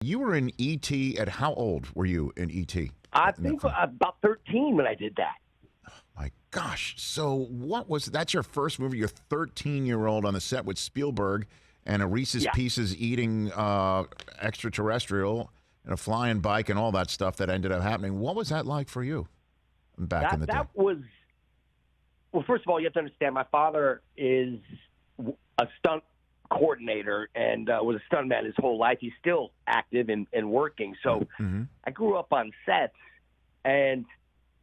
You were in E.T. at how old were you in E.T.? I think about 13 when I did that. My gosh. So that's your first movie? You're 13-year-old on the set with Spielberg and a Reese's Pieces eating extraterrestrial and a flying bike and all that stuff that ended up happening. What was that like for you back in the day? That was, well, first of all, you have to understand my father is a stunt coordinator and was a stuntman his whole life. He's still active and working. So I grew up on sets, and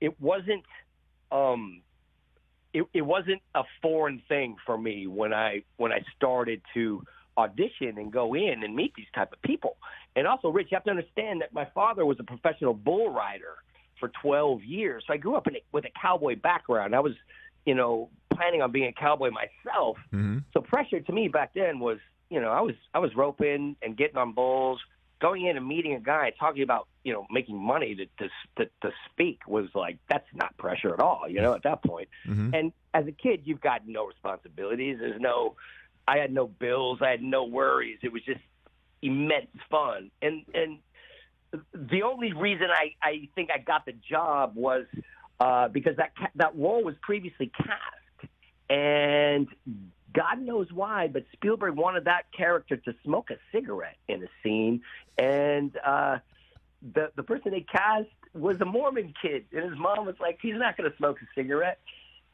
it wasn't it wasn't a foreign thing for me when I started to audition and go in and meet these type of people. And also, Rich, you have to understand that my father was a professional bull rider for 12 years. So I grew up with a cowboy background. I was, planning on being a cowboy myself. So pressure to me back then was, I was roping and getting on bulls, going in and meeting a guy talking about, making money to speak was like, that's not pressure at all, at that point. And as a kid, you've got no responsibilities. I had no bills. I had no worries. It was just immense fun. And the only reason I think I got the job was because that role was previously cast. And God knows why, but Spielberg wanted that character to smoke a cigarette in a scene. And the person they cast was a Mormon kid. And his mom was like, he's not going to smoke a cigarette.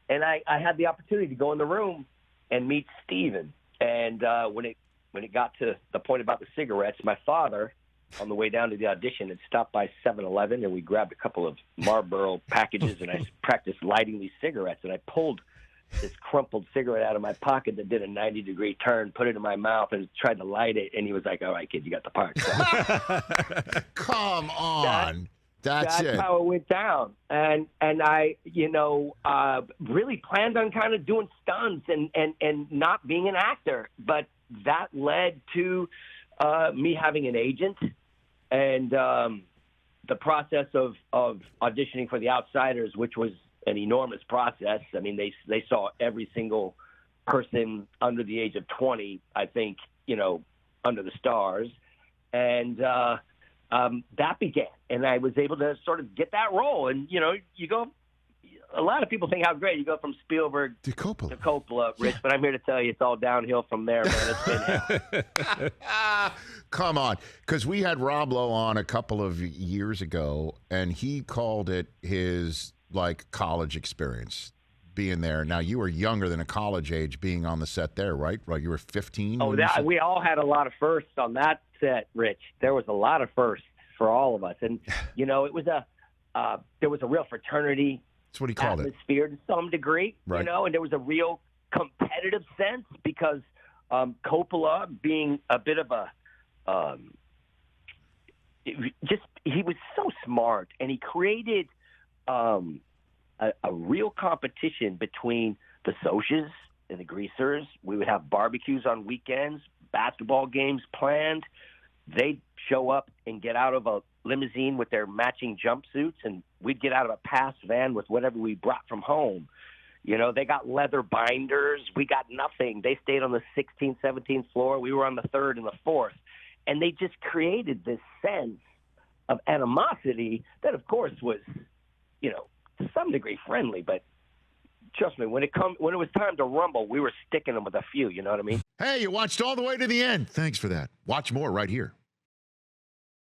And I had the opportunity to go in the room and meet Steven. And when it got to the point about the cigarettes, my father, on the way down to the audition, had stopped by 7-Eleven, and we grabbed a couple of Marlboro packages, and I practiced lighting these cigarettes. And I pulled this crumpled cigarette out of my pocket that did a 90-degree turn, put it in my mouth, and tried to light it. And he was like, all right, kid, you got the part. So, come on. That's how it went down. And I, really planned on kind of doing stunts and not being an actor. But that led to me having an agent and the process of auditioning for The Outsiders, which was an enormous process. I mean, they saw every single person under the age of 20, I think, under the stars. And that began. And I was able to sort of get that role. And, you go, a lot of people think how great you go from Spielberg to Coppola, Rich, but I'm here to tell you it's all downhill from there, man. It's been hell. Come on. Because we had Rob Lowe on a couple of years ago, and he called it his, college experience being there. Now, you were younger than a college age being on the set there, right? You were 15? Oh, we all had a lot of firsts on that set, Rich. There was a lot of firsts for all of us. And, it was there was a real fraternity That's what he called atmosphere to some degree, right. And there was a real competitive sense because Coppola, being a bit of he was so smart, and he created a real competition between the Socs and the Greasers. We would have barbecues on weekends, basketball games planned. They'd show up and get out of a limousine with their matching jumpsuits, and we'd get out of a pass van with whatever we brought from home. They got leather binders. We got nothing. They stayed on the 16th, 17th floor. We were on the 3rd and the 4th. And they just created this sense of animosity that, of course, was, to some degree friendly. But trust me, when it was time to rumble, we were sticking them with a few. You know what I mean? Hey, you watched all the way to the end. Thanks for that. Watch more right here.